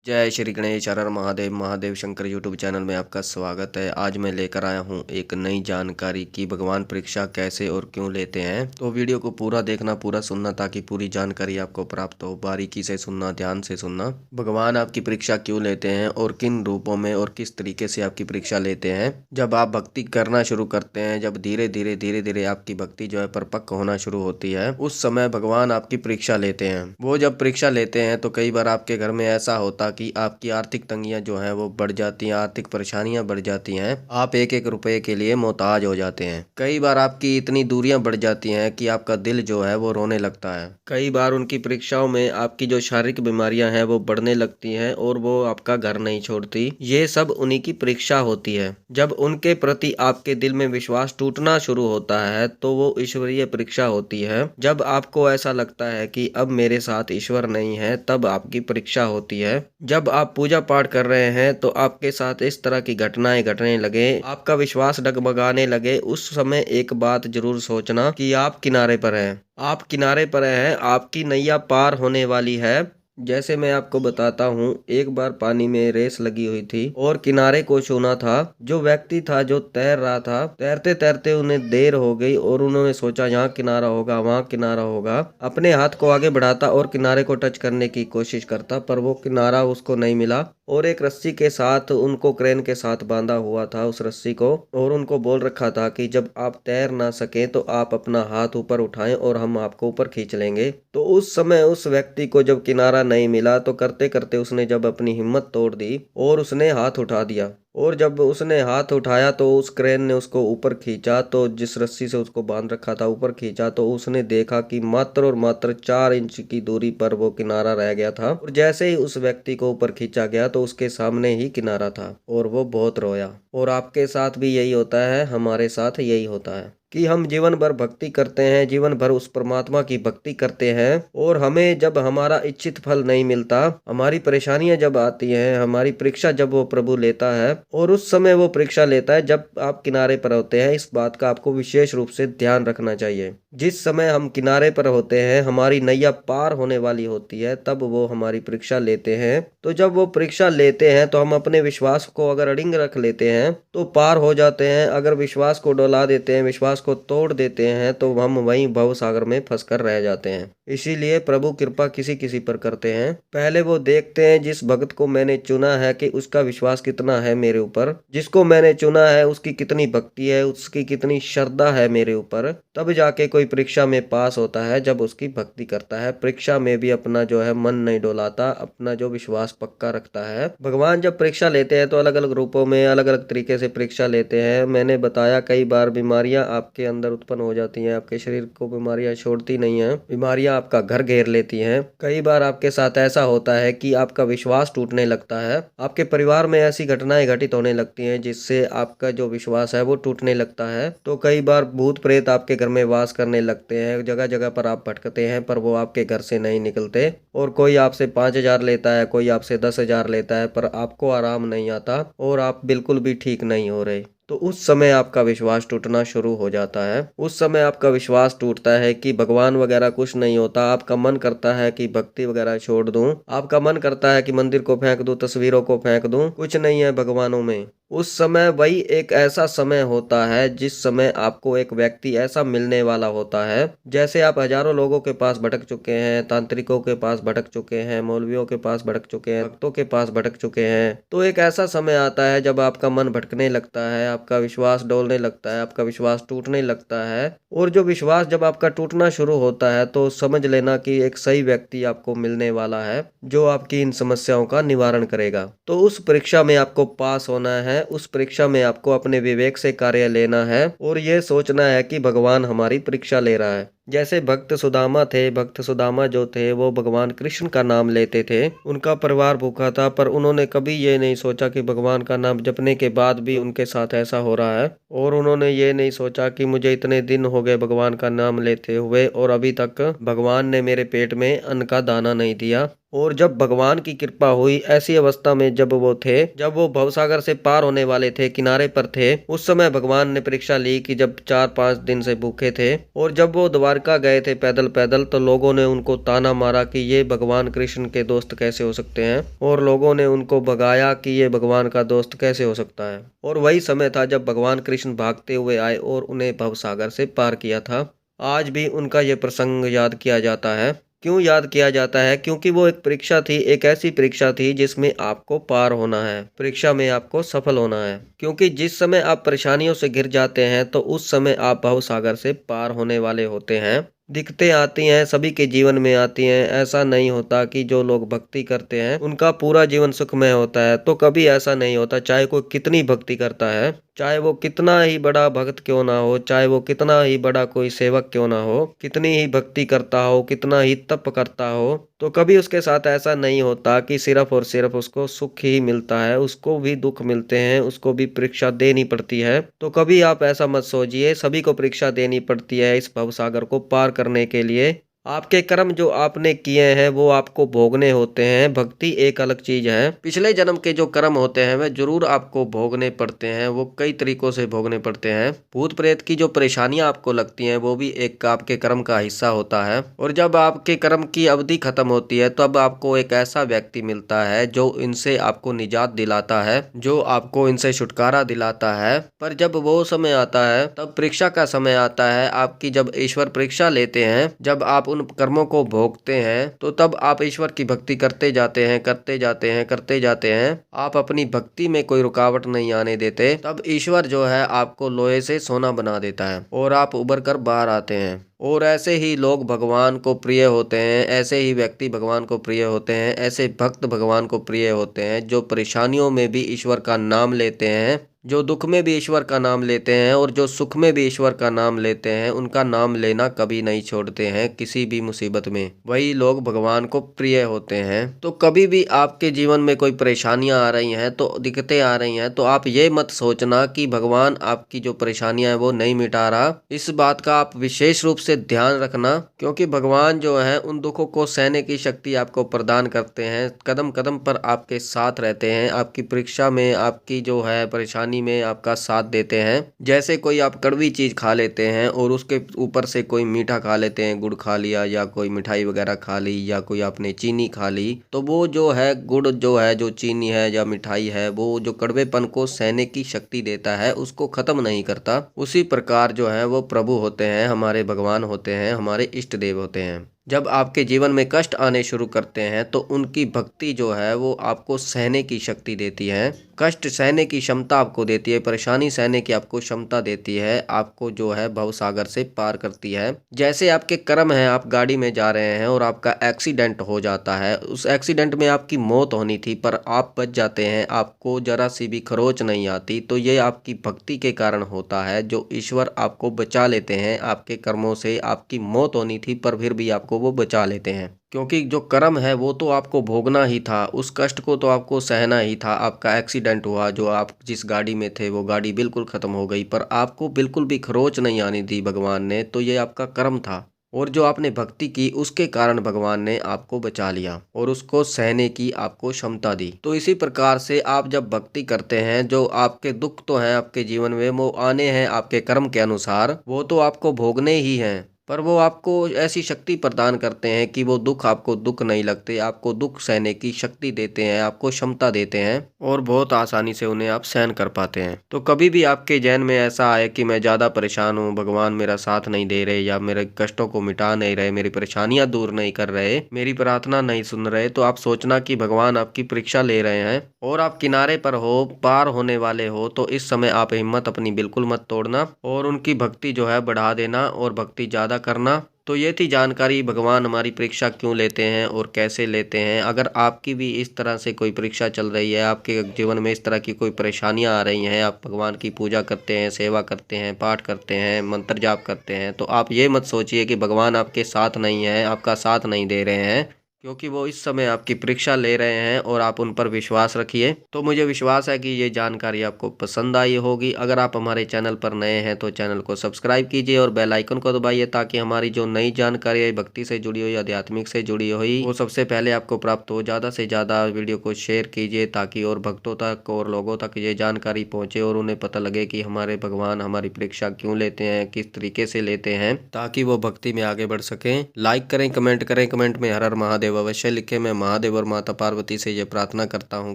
जय श्री गणेश हर हर Mahadev Mahadev Shankar YouTube channel में आपका स्वागत है। आज मैं लेकर आया हूँ एक नई जानकारी कि भगवान परीक्षा कैसे और क्यों लेते हैं। तो वीडियो को पूरा देखना, पूरा सुनना ताकि पूरी जानकारी आपको प्राप्त हो। बारीकी से सुनना, ध्यान से सुनना। भगवान आपकी परीक्षा क्यों लेते हैं और किन रूपों में और किस तरीके से आपकी परीक्षा लेते हैं। जब आप भक्ति करना शुरू करते हैं, जब धीरे धीरे आपकी भक्ति जो है परिपक्व होना शुरू होती है, उस समय भगवान आपकी परीक्षा लेते हैं। वो जब परीक्षा लेते हैं तो कई बार आपके घर में ऐसा होता कि आपकी आर्थिक तंगियां जो हैं वो बढ़ जाती हैं, आर्थिक परेशानियां बढ़ जाती हैं। आप एक एक रुपए के लिए मोहताज हो जाते हैं। कई बार आपकी इतनी दूरियां बढ़ जाती हैं कि आपका दिल जो है वो रोने लगता है। कई बार उनकी परीक्षाओं में आपकी जो शारीरिक बीमारियां हैं वो बढ़ने लगती हैं और वो आपका घर नहीं छोड़ती। ये सब उन्हीं की परीक्षा होती है। जब उनके प्रति आपके दिल में विश्वास टूटना शुरू होता है तो वो ईश्वरीय परीक्षा होती है। जब आपको ऐसा लगता है कि अब मेरे साथ ईश्वर नहीं है, तब आपकी परीक्षा होती है। जब आप पूजा पाठ कर रहे हैं तो आपके साथ इस तरह की घटनाएं घटने लगे, आपका विश्वास डगमगाने लगे, उस समय एक बात जरूर सोचना कि आप किनारे पर हैं। आप किनारे पर हैं, आपकी नैया पार होने वाली है। जैसे मैं आपको बताता हूँ, एक बार पानी में रेस लगी हुई थी और किनारे को छूना था। जो व्यक्ति था जो तैर रहा था, तैरते तैरते उन्हें देर हो गई और उन्होंने सोचा यहाँ किनारा होगा, वहाँ किनारा होगा। अपने हाथ को आगे बढ़ाता और किनारे को टच करने की कोशिश करता, पर वो किनारा उसको नहीं मिला और एक रस्सी के साथ, उनको क्रेन के साथ बांधा हुआ था उस रस्सी को, और उनको बोल रखा था कि जब आप तैर ना सके तो आप अपना हाथ ऊपर उठाएं और हम आपको ऊपर खींच लेंगे। तो उस समय उस व्यक्ति को जब किनारा नहीं मिला तो करते करते उसने जब अपनी हिम्मत तोड़ दी और उसने हाथ उठा दिया, और जब उसने हाथ उठाया तो उस क्रेन ने उसको ऊपर खींचा, तो जिस रस्सी से उसको बांध रखा था ऊपर खींचा, तो उसने देखा कि मात्र और मात्र 4 इंच की दूरी पर वो किनारा रह गया था। और जैसे ही उस व्यक्ति को ऊपर खींचा गया तो उसके सामने ही किनारा था और वो बहुत रोया। और आपके साथ भी यही होता है, हमारे साथ यही होता है कि हम जीवन भर भक्ति करते हैं, जीवन भर उस परमात्मा की भक्ति करते हैं, और हमें जब हमारा इच्छित फल नहीं मिलता, हमारी परेशानियां जब आती हैं, हमारी परीक्षा जब वो प्रभु लेता है, और उस समय वो परीक्षा लेता है जब आप किनारे पर होते हैं। इस बात का आपको विशेष रूप से ध्यान रखना चाहिए। जिस समय हम किनारे पर होते हैं, हमारी नैया पार होने वाली होती है, तब वो हमारी परीक्षा लेते हैं। तो जब वो परीक्षा लेते हैं तो हम अपने विश्वास को अगर अडिंग रख लेते हैं तो पार हो जाते हैं। अगर विश्वास को डोला देते हैं, विश्वास को तोड़ देते हैं, तो हम वहीं भव सागर में फंस कर रह जाते हैं। इसीलिए प्रभु कृपा किसी किसी पर करते हैं। पहले वो देखते हैं जिस भक्त को मैंने चुना है कि उसका विश्वास कितना है मेरे ऊपर, जिसको मैंने चुना है उसकी कितनी भक्ति है, उसकी कितनी श्रद्धा है मेरे ऊपर, तब जाके कोई परीक्षा में पास होता है। जब उसकी भक्ति करता है, परीक्षा में भी अपना जो है मन नहीं डोलाता, अपना जो विश्वास पक्का रखता है। भगवान जब परीक्षा लेते हैं तो अलग अलग रूपों में, अलग अलग तरीके से परीक्षा लेते हैं। मैंने बताया कई बार बीमारियां आपके अंदर उत्पन्न हो जाती हैं, आपके शरीर को बीमारियां छोड़ती नहीं है, बीमारियां आपका घर घेर लेती हैं। कई बार आपके साथ ऐसा होता है कि आपका विश्वास टूटने लगता है, आपके परिवार में ऐसी घटनाएं घटित होने लगती हैं जिससे आपका जो विश्वास है वो टूटने लगता है। तो कई बार भूत प्रेत आपके घर में वास करने लगते हैं, जगह जगह पर आप भटकते हैं पर वो आपके घर से नहीं निकलते, और कोई आपसे 5,000 लेता है, कोई आपसे 10,000 लेता है, पर आपको आराम नहीं आता और आप बिल्कुल भी ठीक नहीं हो रहे। तो उस समय आपका विश्वास टूटना शुरू हो जाता है। उस समय आपका विश्वास टूटता है कि भगवान वगैरह कुछ नहीं होता। आपका मन करता है कि भक्ति वगैरह छोड़ दूं, आपका मन करता है कि मंदिर को फेंक दूं, तस्वीरों को फेंक दूं, कुछ नहीं है भगवानों में। उस समय वही एक ऐसा समय होता है जिस समय आपको एक व्यक्ति ऐसा मिलने वाला होता है। जैसे आप हजारों लोगों के पास भटक चुके हैं, तांत्रिकों के पास भटक चुके हैं, मौलवियों के पास भटक चुके हैं, भक्तों के पास भटक चुके हैं, तो एक ऐसा समय आता है जब आपका मन भटकने लगता है, आपका विश्वास डोलने लगता है, आपका विश्वास टूटने लगता है। और जो विश्वास जब आपका टूटना शुरू होता है तो समझ लेना कि एक सही व्यक्ति आपको मिलने वाला है जो आपकी इन समस्याओं का निवारण करेगा। तो उस परीक्षा में आपको पास होना है, उस परीक्षा में आपको अपने विवेक से कार्य लेना है और ये सोचना है कि भगवान हमारी परीक्षा ले रहा है। जैसे भक्त सुदामा थे, भक्त सुदामा जो थे वो भगवान कृष्ण का नाम लेते थे। उनका परिवार भूखा था पर उन्होंने कभी ये नहीं सोचा कि भगवान का नाम जपने के बाद भी उनके साथ ऐसा हो रहा है, और उन्होंने ये नहीं सोचा कि मुझे इतने दिन हो गए भगवान का नाम लेते हुए और अभी तक भगवान ने मेरे पेट में अन्न का दाना नहीं दिया। और जब भगवान की कृपा हुई, ऐसी अवस्था में जब वो थे, जब वो भवसागर से पार होने वाले थे, किनारे पर थे, उस समय भगवान ने परीक्षा ली कि जब 4-5 दिन से भूखे थे, और जब वो दोबारा द्वारका गए थे पैदल पैदल, तो लोगों ने उनको ताना मारा कि ये भगवान कृष्ण के दोस्त कैसे हो सकते हैं, और लोगों ने उनको भगाया कि ये भगवान का दोस्त कैसे हो सकता है। और वही समय था जब भगवान कृष्ण भागते हुए आए और उन्हें भवसागर से पार किया था। आज भी उनका ये प्रसंग याद किया जाता है। क्यों याद किया जाता है? क्योंकि वो एक परीक्षा थी, एक ऐसी परीक्षा थी जिसमें आपको पार होना है, परीक्षा में आपको सफल होना है। क्योंकि जिस समय आप परेशानियों से घिर जाते हैं तो उस समय आप भवसागर से पार होने वाले होते हैं। दिक्कतें आती हैं, सभी के जीवन में आती हैं। ऐसा नहीं होता कि जो लोग भक्ति करते हैं उनका पूरा जीवन सुखमय होता है, तो कभी ऐसा नहीं होता। चाहे कोई कितनी भक्ति करता है, चाहे वो कितना ही बड़ा भक्त क्यों ना हो, चाहे वो कितना ही बड़ा कोई सेवक क्यों ना हो, कितनी ही भक्ति करता हो, कितना ही तप करता हो, तो कभी उसके साथ ऐसा नहीं होता कि सिर्फ और सिर्फ उसको सुख ही मिलता है। उसको भी दुख मिलते हैं, उसको भी परीक्षा देनी पड़ती है। तो कभी आप ऐसा मत सोचिए, सभी को परीक्षा देनी पड़ती है इस भवसागर को पार करने के लिए। आपके कर्म जो आपने किए हैं वो आपको भोगने होते हैं, भक्ति एक अलग चीज है। पिछले जन्म के जो कर्म होते हैं वे जरूर आपको भोगने पड़ते हैं, वो कई तरीकों से भोगने पड़ते हैं। भूत प्रेत की जो परेशानियां आपको लगती हैं वो भी एक आपके कर्म का हिस्सा होता है। और जब आपके कर्म की अवधि खत्म होती है तब आपको एक ऐसा व्यक्ति मिलता है जो इनसे आपको निजात दिलाता है, जो आपको इनसे छुटकारा दिलाता है। पर जब वो समय आता है, तब परीक्षा का समय आता है आपकी, जब ईश्वर परीक्षा लेते हैं, जब आप उन कर्मों को भोगते हैं, तो तब आप ईश्वर की भक्ति करते जाते हैं, करते जाते हैं, करते जाते हैं। आप अपनी भक्ति में कोई रुकावट नहीं आने देते, तब ईश्वर जो है आपको लोहे से सोना बना देता है और आप उभर कर बाहर आते हैं। और ऐसे ही लोग भगवान को प्रिय होते हैं, ऐसे ही व्यक्ति भगवान को प्रिय होते हैं, ऐसे भक्त भगवान को प्रिय होते हैं जो परेशानियों में भी ईश्वर का नाम लेते हैं, जो दुख में भी ईश्वर का नाम लेते हैं और जो सुख में भी ईश्वर का नाम लेते हैं। उनका नाम लेना कभी नहीं छोड़ते हैं किसी भी मुसीबत में। वही लोग भगवान को प्रिय होते हैं। तो कभी भी आपके जीवन में कोई परेशानियां आ रही हैं, तो दिक्कतें आ रही हैं, तो आप ये मत सोचना कि भगवान आपकी जो परेशानियां हैं वो नहीं मिटा रहा। इस बात का आप विशेष रूप से ध्यान रखना, क्योंकि भगवान जो है उन दुखों को सहने की शक्ति आपको प्रदान करते हैं, कदम कदम पर आपके साथ रहते हैं, आपकी परीक्षा में, आपकी जो है परेशानी में आपका साथ देते हैं। जैसे कोई आप कड़वी चीज खा लेते हैं और उसके ऊपर से कोई मीठा खा लेते हैं, गुड़ खा लिया या कोई मिठाई वगैरह खा ली या कोई आपने चीनी खा ली, तो वो जो है गुड़ जो है, जो चीनी है या मिठाई है, वो जो कड़वेपन को सहने की शक्ति देता है, उसको खत्म नहीं करता। उसी प्रकार जो है वो प्रभु होते हैं, हमारे भगवान होते हैं, हमारे इष्ट देव होते हैं। जब आपके जीवन में कष्ट आने शुरू करते हैं तो उनकी भक्ति जो है वो आपको सहने की शक्ति देती है, कष्ट सहने की क्षमता आपको देती है, परेशानी सहने की आपको क्षमता देती है, आपको जो है भवसागर से पार करती है। जैसे आपके कर्म है, आप गाड़ी में जा रहे हैं और आपका एक्सीडेंट हो जाता है, उस एक्सीडेंट में आपकी मौत होनी थी पर आप बच जाते हैं, आपको जरा सी भी खरोच नहीं आती, तो ये आपकी भक्ति के कारण होता है, जो ईश्वर आपको बचा लेते हैं आपके कर्मों से। आपकी मौत होनी थी पर फिर भी आपको वो बचा लेते हैं, क्योंकि जो कर्म है वो तो आपको भोगना ही था, उस कष्ट को तो आपको सहना ही था। आपका एक्सीडेंट हुआ, जो आप जिस गाड़ी में थे वो गाड़ी बिल्कुल खत्म हो गई, पर आपको बिल्कुल भी खरोच नहीं आनी दी भगवान ने, तो ये आपका कर्म था। और जो आपने भक्ति की उसके कारण भगवान ने आपको बचा लिया और उसको सहने की आपको क्षमता दी। तो इसी प्रकार से आप जब भक्ति करते हैं, जो आपके दुख तो हैं आपके जीवन में, वो आने हैं आपके कर्म के अनुसार, वो तो आपको भोगने ही हैं, पर वो आपको ऐसी शक्ति प्रदान करते हैं कि वो दुख आपको दुख नहीं लगते, आपको दुख सहने की शक्ति देते हैं, आपको क्षमता देते हैं और बहुत आसानी से उन्हें आप सहन कर पाते हैं। तो कभी भी आपके जहन में ऐसा आए कि मैं ज़्यादा परेशान हूँ, भगवान मेरा साथ नहीं दे रहे, या मेरे कष्टों को मिटा नहीं रहे, मेरी परेशानियां दूर नहीं कर रहे, मेरी प्रार्थना नहीं सुन रहे, तो आप सोचना कि भगवान आपकी परीक्षा ले रहे हैं और आप किनारे पर हो, पार होने वाले हो। तो इस समय आप हिम्मत अपनी बिल्कुल मत तोड़ना और उनकी भक्ति जो है बढ़ा देना और भक्ति ज़्यादा करना। तो ये थी जानकारी, भगवान हमारी परीक्षा क्यों लेते हैं और कैसे लेते हैं। अगर आपकी भी इस तरह से कोई परीक्षा चल रही है, आपके जीवन में इस तरह की कोई परेशानियां आ रही हैं, आप भगवान की पूजा करते हैं, सेवा करते हैं, पाठ करते हैं, मंत्र जाप करते हैं, तो आप ये मत सोचिए कि भगवान आपके साथ नहीं है, आपका साथ नहीं दे रहे हैं। क्योंकि वो इस समय आपकी परीक्षा ले रहे हैं और आप उन पर विश्वास रखिए। तो मुझे विश्वास है कि ये जानकारी आपको पसंद आई होगी। अगर आप हमारे चैनल पर नए हैं तो चैनल को सब्सक्राइब कीजिए और बेल आइकन को दबाइए, ताकि हमारी जो नई जानकारी है भक्ति से जुड़ी हुई, आध्यात्मिक से जुड़ी हुई, वो सबसे पहले आपको प्राप्त हो। ज़्यादा से ज़्यादा वीडियो को शेयर कीजिए ताकि और भक्तों तक और लोगों तक ये जानकारी पहुँचे और उन्हें पता लगे कि हमारे भगवान हमारी परीक्षा क्यों लेते हैं, किस तरीके से लेते हैं, ताकि वो भक्ति में आगे बढ़ सकें। लाइक करें, कमेंट करें, कमेंट में हर हर महादेव अवश्य लिखें। मैं महादेव और माता पार्वती से ये प्रार्थना करता हूँ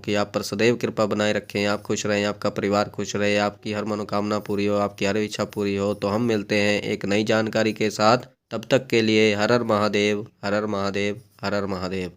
कि आप पर सदैव कृपा बनाए रखें, आप खुश रहें, आपका परिवार खुश रहे, आपकी हर मनोकामना पूरी हो, आपकी हर इच्छा पूरी हो। तो हम मिलते हैं एक नई जानकारी के साथ, तब तक के लिए हर हर महादेव, हर हर महादेव, हर हर महादेव।